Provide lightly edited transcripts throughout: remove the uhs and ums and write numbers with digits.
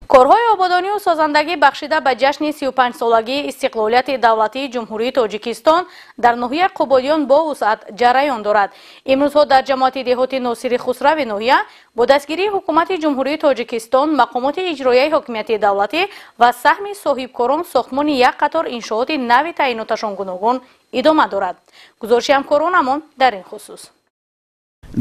کارهای آبادانی و سازندگی بخشیده به جشن 35 سالگی استقلالیت دولتی جمهوری تاجیکستان در ناحیه قبادیان با وسعت جریان دارد. امروزها در جماعت دهاتی ناصر خسرو ناحیه با دستگیری حکومت جمهوری تاجیکستان مقامات اجرایی حاکمیت دولتی و سهم صاحبکاران ساختمان یک قطار انشاءات نو تعییناتشان گوناگون ادامه دارد. گزارش همکارانمان در این خصوص.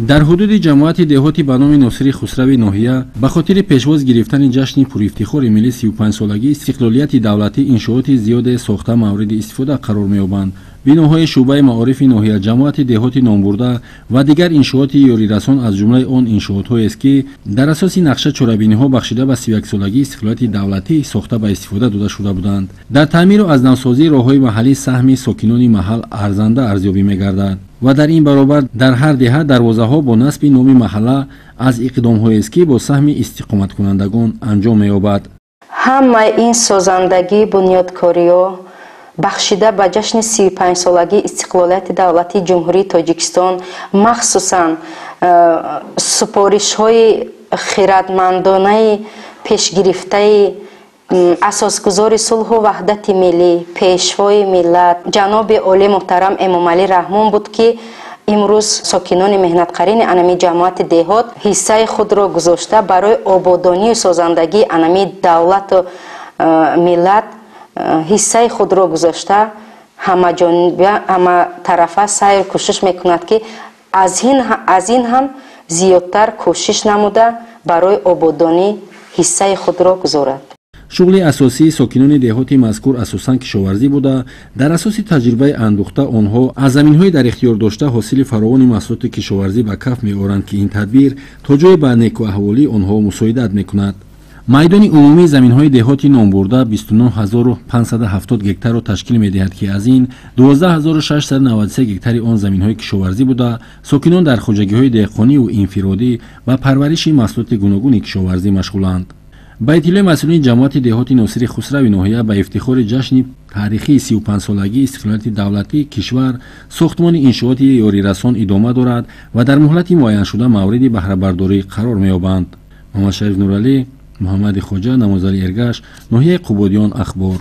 در حدود جماعت دهاتی به نام ناصر خسرو ناحیه به خاطر پیشواز گرفتن جشن پرافتخار ملی 35 سالگی استقلالیت دولتی انشاءات زیاد ساخته مورد استفاده قرار می‌یابند. بناهای شعبه معارف ناحیه، جماعت دهاتی نامبرده و دیگر انشاءات یاری رسان از جمله آن انشاءات‌هایی است که در اساس نقشه چهاربینی‌ها بخشیده به 31 سالگی استقلالیت دولتی ساخته به استفاده داده شده بودند. در تعمیر و از نوسازی راه‌های محلی سهم ساکنان محل ارزنده ارزیابی می‌گردد و در این برابر در هر دهه دروازه‌ها با نصب نام محله از اقدام‌هایی است که با سهم استقامت کنندگان انجام می‌یابد. همه این سازندگی بنیادکاری‌ها بخشیده به جشن 35 سالگی استقلالیت دولتی جمهوری تاجیکستان مخصوصاً سپارش‌های خیرتمندانه پیشگرفته اساسگزار صلح و وحدت ملی پیشوای ملت جناب عالی محترم امام علی رحمان بود که امروز ساکنان مهنت‌قرین انمی جماعت دهات حصه خود را گذاشته برای آبادانی و سازندگی انمی دولت و ملت حصه خود را گذاشته همه جانبه همه طرفه سعی کوشش میکند که از این هم زیادتر کوشش نموده برای آبادانی حصه خود را گذارد. شغل اساسی ساکنان دهات مذکور اساساً کشاورزی بوده. در اساس تجربه اندوخته آنها از زمین‌های در اختیار داشته حاصل فراوان محصولات کشاورزی به کف می‌آورند که این تدبیر تا جای به نیکواحوالی آنها مساعدت می‌کند. میدان عمومی زمین‌های دهاتی نامبرده 29570 گکتار را تشکیل می‌دهد که از این 12693 گکتار آن زمین‌های کشاورزی بوده. ساکنان در خواجگی‌های دهقانی و انفرادی و پرورش محصولات گوناگون کشاورزی مشغولند. با اطلاع مسئولین جماعت دهاتی ناصر خسرو ناحیه به افتخار جشن تاریخی 35 سالگی استقلالیت دولتی کشور ساختمان انشاءات یاری رسان ادامه دارد و در مهلت معین شده مورد بهره برداری قرار می‌یابند. محمد شریف نورعلی، محمد خواجه، نمازلی ارگش، ناحیه قبادیان. اخبار.